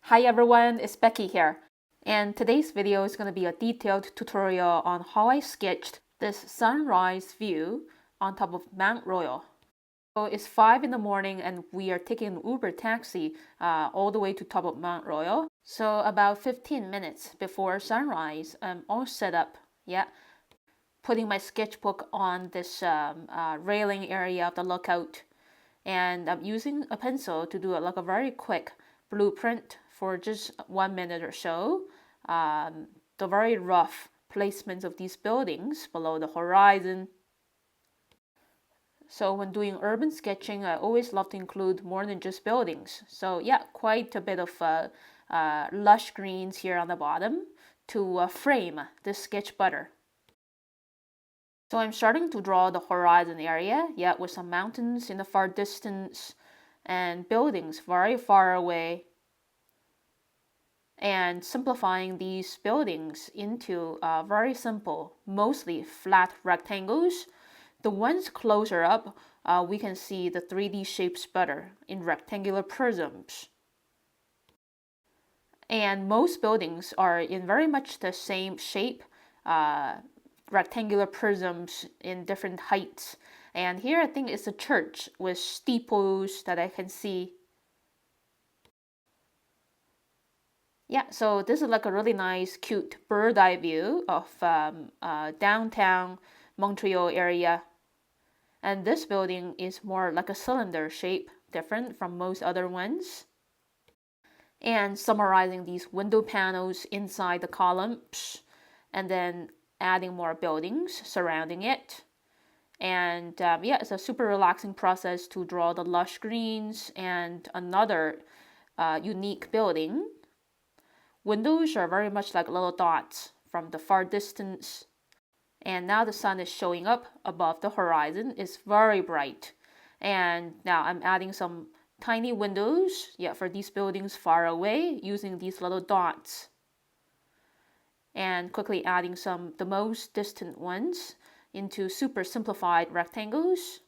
Hi everyone, it's Becky here, and today's video is going to be a detailed tutorial on how I sketched this sunrise view on top of Mont Royal. So it's 5 in the morning and we are taking an Uber taxi all the way to top of Mont Royal. So about 15 minutes before sunrise, I'm all set up, putting my sketchbook on this railing area of the lookout, and I'm using a pencil to do like a very quick blueprint for just 1 minute or so. The very rough placements of these buildings below the horizon. So when doing urban sketching, I always love to include more than just buildings. So yeah, quite a bit of lush greens here on the bottom to frame this sketch better. So I'm starting to draw the horizon area, with some mountains in the far distance and buildings very far away, and simplifying these buildings into very simple, mostly flat rectangles. The ones closer up, we can see the 3D shapes better in rectangular prisms. And most buildings are in very much the same shape, rectangular prisms in different heights. And here I think it's a church with steeples that I can see. Yeah, so this is like a really nice, cute bird eye view of downtown Montreal area. And this building is more like a cylinder shape, different from most other ones. And summarizing these window panels inside the columns, and then adding more buildings surrounding it. And it's a super relaxing process to draw the lush greens and another unique building. Windows are very much like little dots from the far distance. And now the sun is showing up above the horizon. It's very bright. And now I'm adding some tiny windows, for these buildings far away using these little dots. And quickly adding the most distant ones into super simplified rectangles.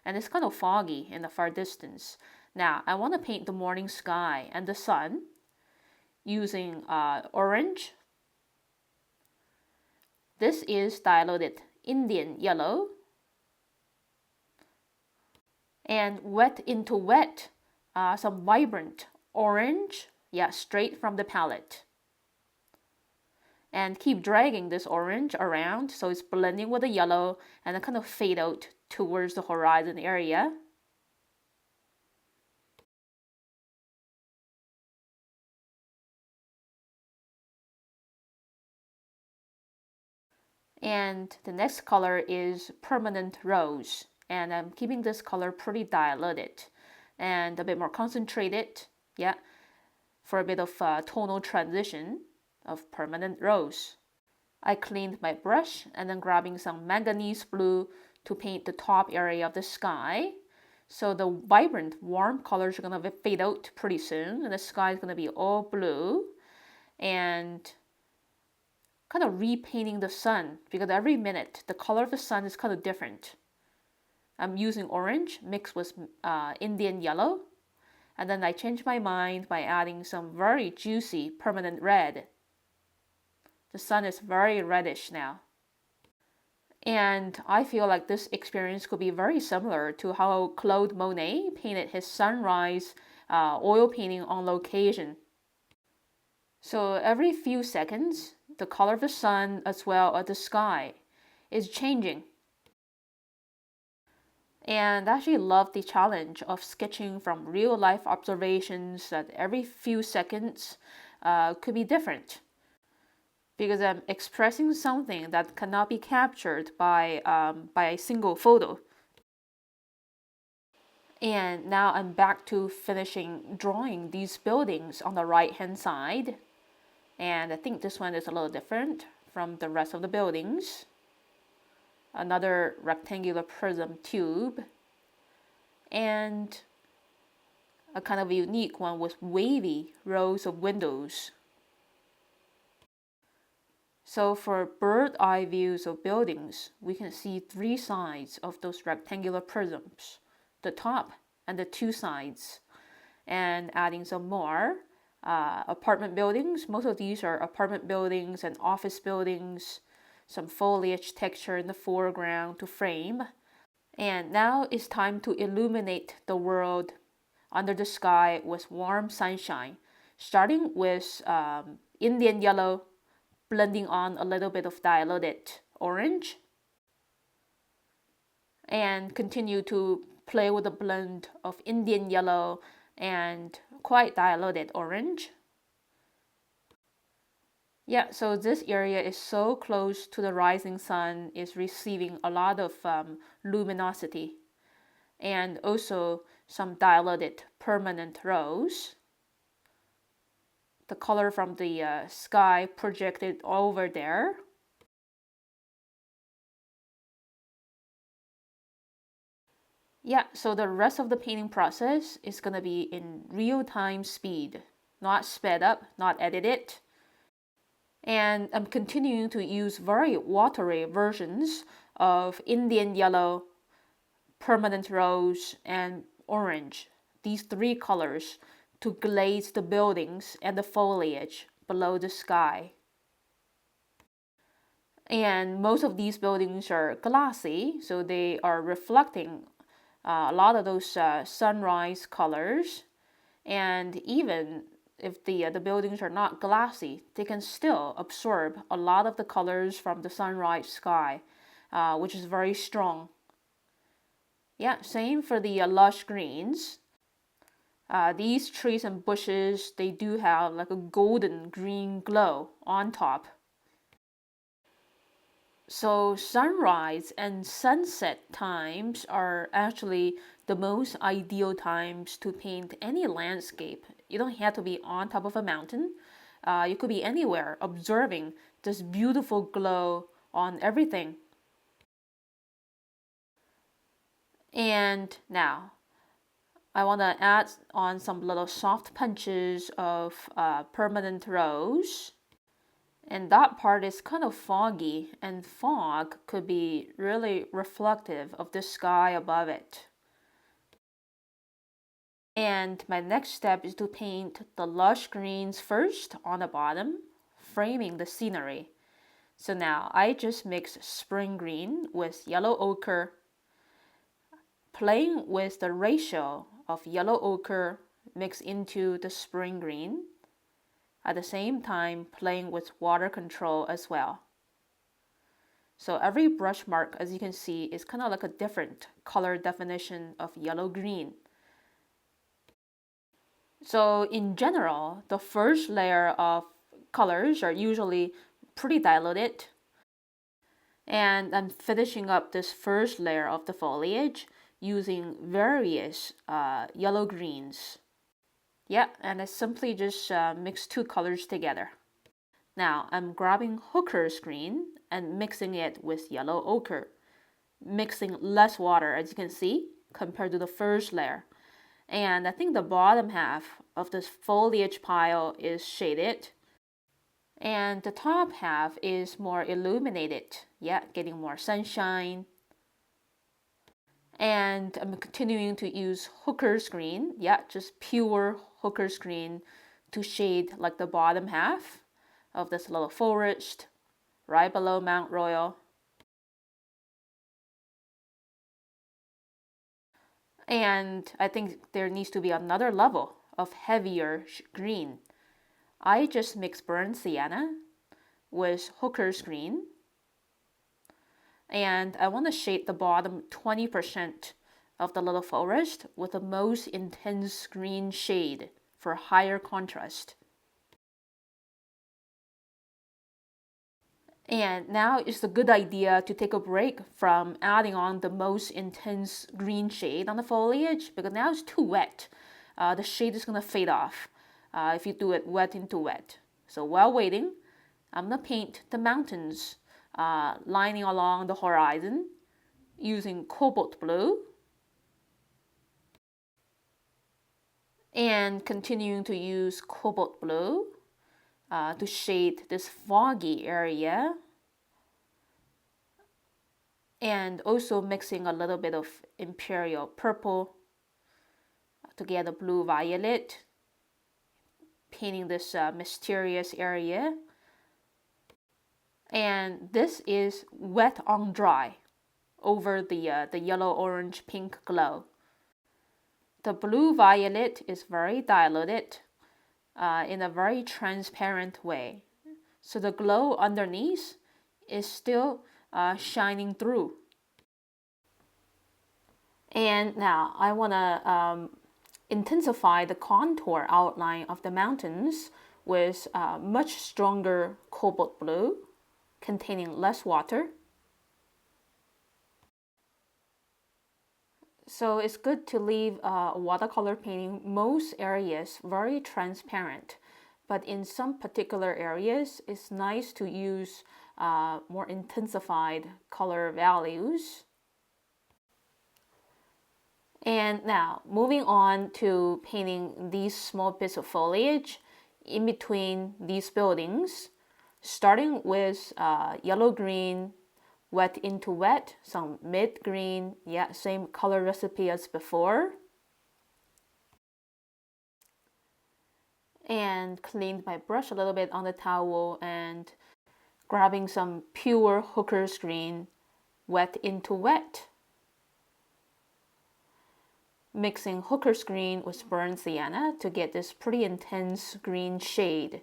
And it's kind of foggy in the far distance. Now I want to paint the morning sky and the sun using orange. This is diluted Indian yellow. And wet into wet, some vibrant orange, straight from the palette. And keep dragging this orange around so it's blending with the yellow and then kind of fade out towards the horizon area. And the next color is permanent rose, and I'm keeping this color pretty diluted and a bit more concentrated, for a bit of tonal transition of permanent rose. I cleaned my brush and then grabbing some manganese blue to paint the top area of the sky. So the vibrant warm colors are going to fade out pretty soon and the sky is going to be all blue. And kind of repainting the sun, because every minute the color of the sun is kind of different. I'm using orange mixed with Indian yellow, and then I changed my mind by adding some very juicy permanent red. The sun is very reddish now. And I feel like this experience could be very similar to how Claude Monet painted his sunrise oil painting on location. So every few seconds, the color of the sun as well as the sky is changing. And I actually love the challenge of sketching from real life observations that every few seconds could be different. Because I'm expressing something that cannot be captured by a single photo. And now I'm back to finishing drawing these buildings on the right hand side. And I think this one is a little different from the rest of the buildings. Another rectangular prism tube. And a kind of unique one with wavy rows of windows. So for bird eye views of buildings, we can see 3 sides of those rectangular prisms. The top and the 2 sides. And adding some more apartment buildings. Most of these are apartment buildings and office buildings. Some foliage texture in the foreground to frame. And now it's time to illuminate the world under the sky with warm sunshine, starting with Indian yellow, blending on a little bit of diluted orange, and continue to play with a blend of Indian yellow and quite diluted orange. Yeah, so this area is so close to the rising sun, is receiving a lot of luminosity, and also some diluted permanent rose. The color from the sky projected over there. Yeah, so the rest of the painting process is gonna be in real-time speed, not sped up, not edited. And I'm continuing to use very watery versions of Indian yellow, permanent rose, and orange, these three colors, to glaze the buildings and the foliage below the sky. And most of these buildings are glassy, so they are reflecting a lot of those sunrise colors. And even if the buildings are not glassy, they can still absorb a lot of the colors from the sunrise sky, which is very strong. Yeah, same for the lush greens. These trees and bushes, they do have like a golden green glow on top. So sunrise and sunset times are actually the most ideal times to paint any landscape. You don't have to be on top of a mountain. You could be anywhere observing this beautiful glow on everything. And now I want to add on some little soft punches of permanent rose. And that part is kind of foggy, and fog could be really reflective of the sky above it. And my next step is to paint the lush greens first on the bottom, framing the scenery. So now I just mix spring green with yellow ochre, playing with the ratio of yellow ochre mixed into the spring green, at the same time playing with water control as well. So every brush mark, as you can see, is kind of like a different color definition of yellow-green. So in general, the first layer of colors are usually pretty diluted. And I'm finishing up this first layer of the foliage using various yellow-greens. Yeah, and I simply just mix two colors together. Now I'm grabbing Hooker's green and mixing it with yellow ochre, mixing less water, as you can see, compared to the first layer. And I think the bottom half of this foliage pile is shaded, and the top half is more illuminated. Yeah, getting more sunshine. And I'm continuing to use Hooker's green, yeah, just pure Hooker's green, to shade like the bottom half of this little forest right below Mont Royal. And I think there needs to be another level of heavier green. I just mix burnt sienna with Hooker's green, and I want to shade the bottom 20% of the little forest with the most intense green shade for higher contrast. And now it's a good idea to take a break from adding on the most intense green shade on the foliage, because now it's too wet. The shade is going to fade off if you do it wet into wet. So while waiting, I'm going to paint the mountains lining along the horizon using cobalt blue, and continuing to use cobalt blue to shade this foggy area, and also mixing a little bit of imperial purple to get a blue violet. painting this mysterious area. And this is wet on dry over the yellow, orange, pink glow. The blue violet is very diluted in a very transparent way. So the glow underneath is still shining through. And now I want to intensify the contour outline of the mountains with much stronger cobalt blue containing less water. So it's good to leave watercolor painting most areas very transparent, but in some particular areas it's nice to use more intensified color values. And now moving on to painting these small bits of foliage in between these buildings, starting with yellow-green, wet into wet, some mid-green, yeah, same color recipe as before. And cleaned my brush a little bit on the towel and grabbing some pure hooker's green, wet into wet. Mixing hooker's green with burnt sienna to get this pretty intense green shade.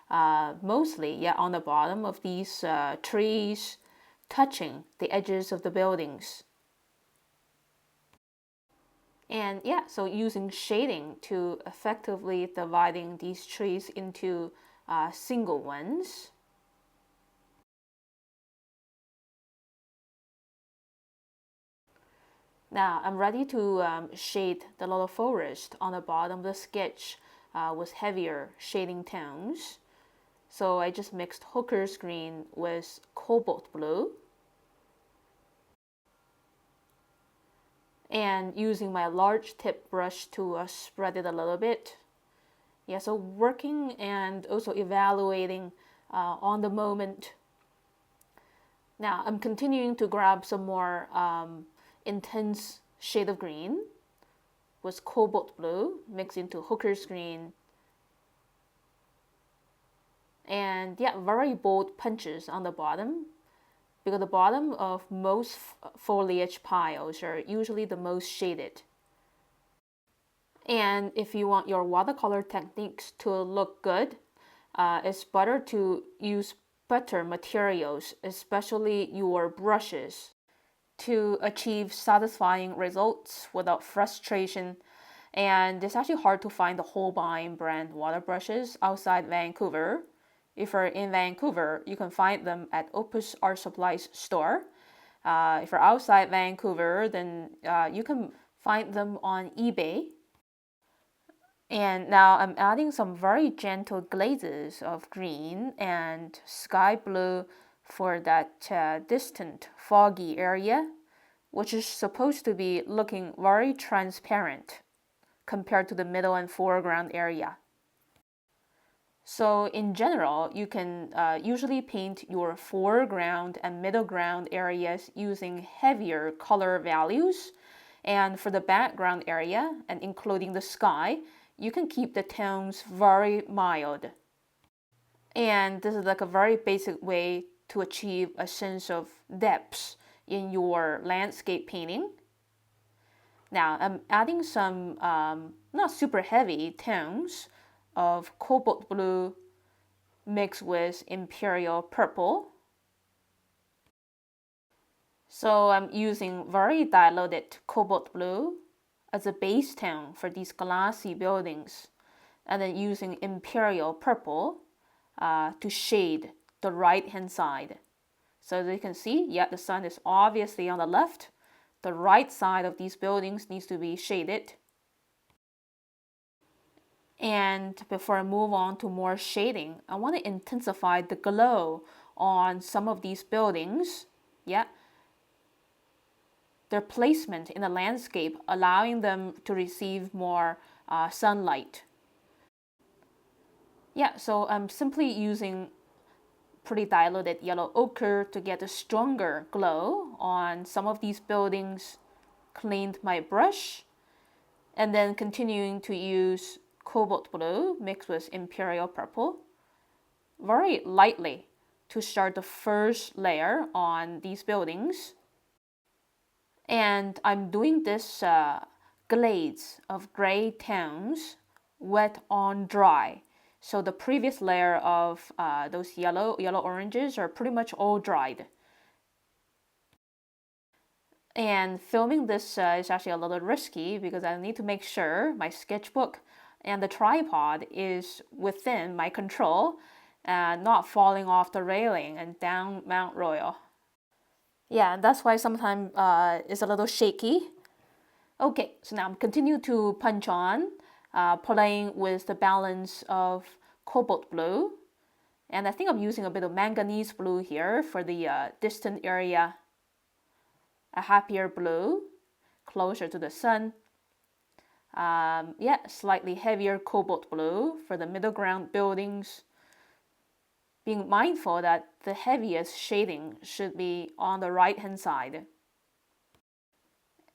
Mostly, yeah, on the bottom of these trees, touching the edges of the buildings. And yeah, so using shading to effectively dividing these trees into single ones. Now I'm ready to shade the little forest on the bottom of the sketch with heavier shading tones. So I just mixed hooker's green with cobalt blue. And using my large tip brush to spread it a little bit. Yeah, so working and also evaluating on the moment. Now I'm continuing to grab some more intense shade of green with cobalt blue mixed into hooker's green. And yeah, very bold punches on the bottom, because the bottom of most foliage piles are usually the most shaded. And if you want your watercolor techniques to look good, it's better to use better materials, especially your brushes, to achieve satisfying results without frustration. And it's actually hard to find the Holbein brand water brushes outside Vancouver. If you're in Vancouver, you can find them at Opus Art Supplies store. If you're outside Vancouver, then you can find them on eBay. And now I'm adding some very gentle glazes of green and sky blue for that distant foggy area, which is supposed to be looking very transparent compared to the middle and foreground area. So in general, you can usually paint your foreground and middle ground areas using heavier color values. And for the background area, and including the sky, you can keep the tones very mild. And this is like a very basic way to achieve a sense of depth in your landscape painting. Now I'm adding some not super heavy tones of cobalt blue mixed with imperial purple. So I'm using very diluted cobalt blue as a base tone for these glassy buildings, and then using imperial purple to shade the right hand side. So as you can see, yeah, the sun is obviously on the left. The right side of these buildings needs to be shaded. And before I move on to more shading, I want to intensify the glow on some of these buildings. Yeah, their placement in the landscape, allowing them to receive more sunlight. Yeah, so I'm simply using pretty diluted yellow ochre to get a stronger glow on some of these buildings. Cleaned my brush, and then continuing to use cobalt blue mixed with imperial purple very lightly to start the first layer on these buildings. And I'm doing this glades of gray tones, wet on dry. So the previous layer of those yellow oranges are pretty much all dried. And filming this is actually a little risky because I need to make sure my sketchbook and the tripod is within my control and not falling off the railing and down Mont Royal. Yeah, that's why sometimes it's a little shaky. Okay, so now I'm continue to punch on, playing with the balance of cobalt blue. And I think I'm using a bit of manganese blue here for the distant area. A happier blue, closer to the sun. Yeah, slightly heavier cobalt blue for the middle ground buildings. Being mindful that the heaviest shading should be on the right hand side.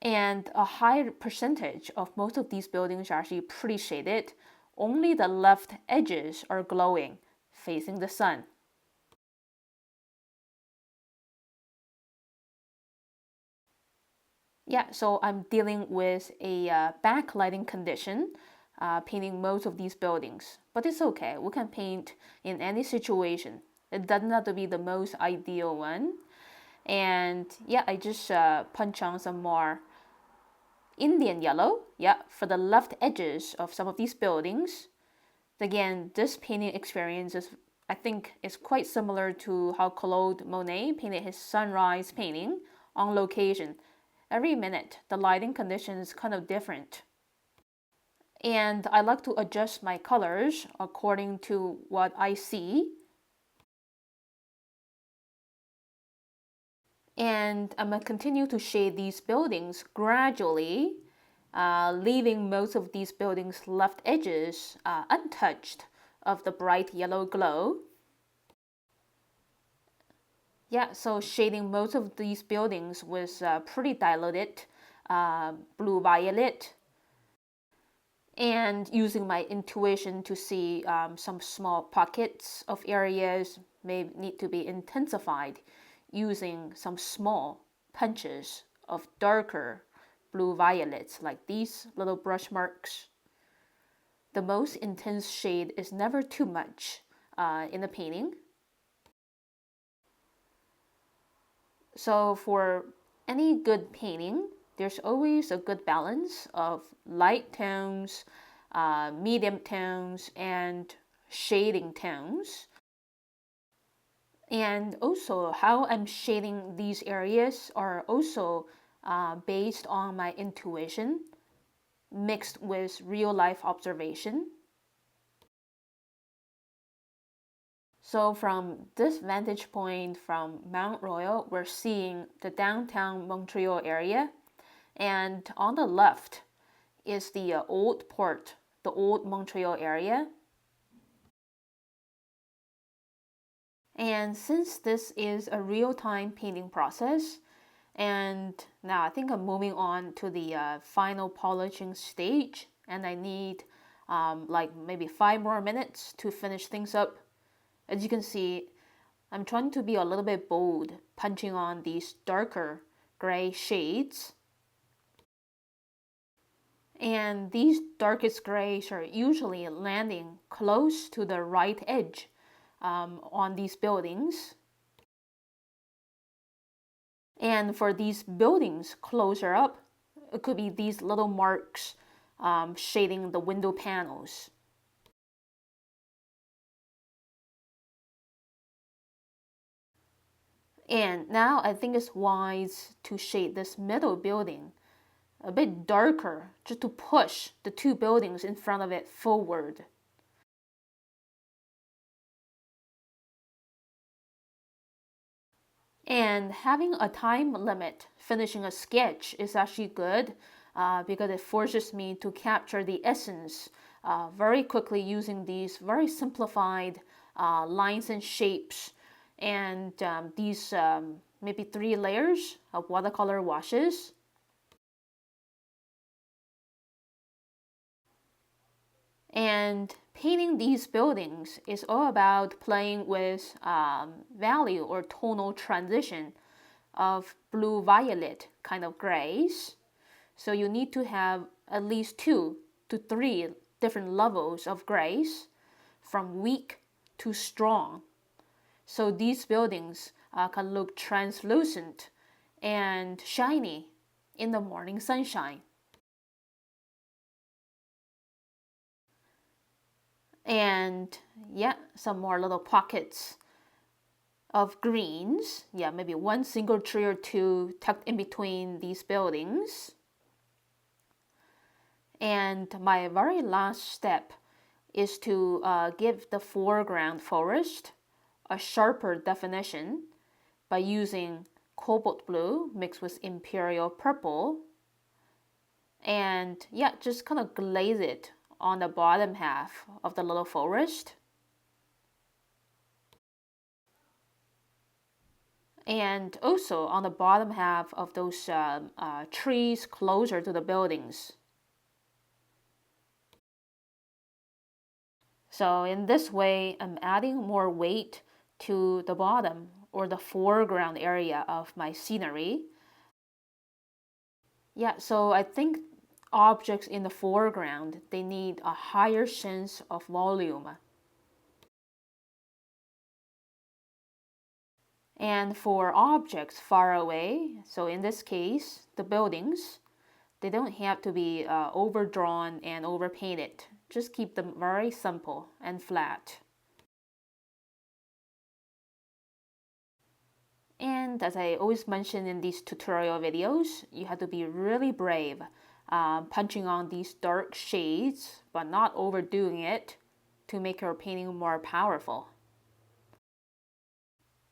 And a high percentage of most of these buildings are actually pretty shaded. Only the left edges are glowing, facing the sun. Yeah, so I'm dealing with a backlighting condition, painting most of these buildings. But it's okay, we can paint in any situation. It doesn't have to be the most ideal one. And yeah, I just punch on some more Indian yellow, yeah, for the left edges of some of these buildings. Again, this painting experience is, I think, is quite similar to how Claude Monet painted his sunrise painting on location. Every minute, the lighting condition is kind of different. And I like to adjust my colors according to what I see. And I'm going to continue to shade these buildings gradually, leaving most of these buildings' left edges untouched of the bright yellow glow. Yeah, so shading most of these buildings with pretty diluted blue-violet, and using my intuition to see some small pockets of areas may need to be intensified using some small punches of darker blue-violets like these little brush marks. The most intense shade is never too much in a painting. So for any good painting, there's always a good balance of light tones, medium tones, and shading tones. And also how I'm shading these areas are also based on my intuition, mixed with real life observation. So from this vantage point from Mont Royal, we're seeing the downtown Montreal area. And on the left is the old port, the old Montreal area. And since this is a real-time painting process, and now I think I'm moving on to the final polishing stage, and I need like maybe 5 more minutes to finish things up. As you can see, I'm trying to be a little bit bold, punching on these darker gray shades. And these darkest grays are usually landing close to the right edge on these buildings. And for these buildings closer up, it could be these little marks shading the window panels. And now I think it's wise to shade this middle building a bit darker just to push the 2 buildings in front of it forward. And having a time limit finishing a sketch is actually good because it forces me to capture the essence very quickly using these very simplified lines and shapes and these maybe 3 layers of watercolor washes. And painting these buildings is all about playing with value or tonal transition of blue-violet kind of grays. So you need to have at least 2 to 3 different levels of grays, from weak to strong. So these buildings can look translucent and shiny in the morning sunshine. And yeah, some more little pockets of greens. Yeah, maybe one single tree or two tucked in between these buildings. And my very last step is to give the foreground forest a sharper definition by using cobalt blue mixed with imperial purple. And yeah, just kind of glaze it on the bottom half of the little forest. And also on the bottom half of those trees closer to the buildings. So in this way, I'm adding more weight to the bottom or the foreground area of my scenery. Yeah, so I think objects in the foreground, they need a higher sense of volume. And for objects far away, so in this case, the buildings, they don't have to be overdrawn and overpainted. Just keep them very simple and flat. And as I always mention in these tutorial videos, you have to be really brave, punching on these dark shades, but not overdoing it to make your painting more powerful.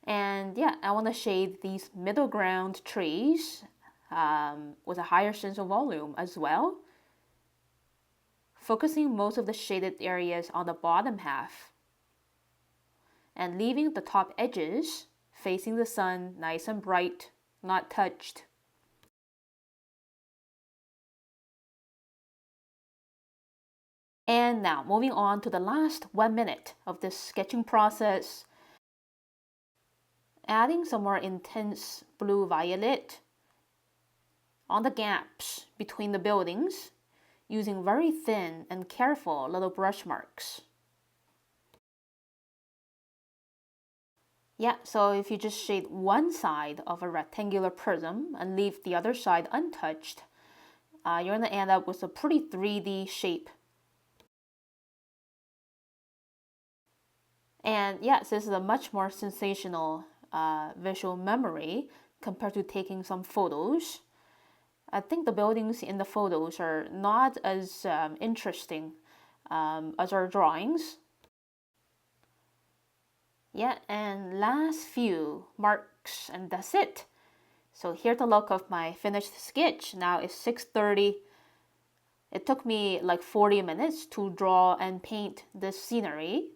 And yeah, I want to shade these middle ground trees with a higher sense of volume as well, focusing most of the shaded areas on the bottom half and leaving the top edges facing the sun nice and bright, not touched. And now moving on to the last 1 minute of this sketching process, adding some more intense blue-violet on the gaps between the buildings using very thin and careful little brush marks. Yeah, so if you just shade one side of a rectangular prism and leave the other side untouched, you're going to end up with a pretty 3D shape. And yes, this is a much more sensational visual memory compared to taking some photos. I think the buildings in the photos are not as interesting as our drawings. Yeah, and last few marks, and that's it. So here's the look of my finished sketch. Now it's 6:30. It took me like 40 minutes to draw and paint this scenery.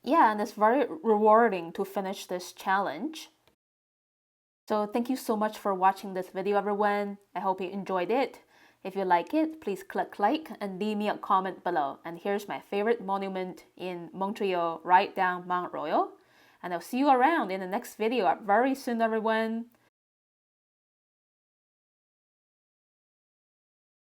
Yeah, and it's very rewarding to finish this challenge. So thank you so much for watching this video, everyone. I hope you enjoyed it. If you like it, please click like and leave me a comment below. And here's my favorite monument in Montreal, right down Mont Royal. And I'll see you around in the next video very soon, everyone.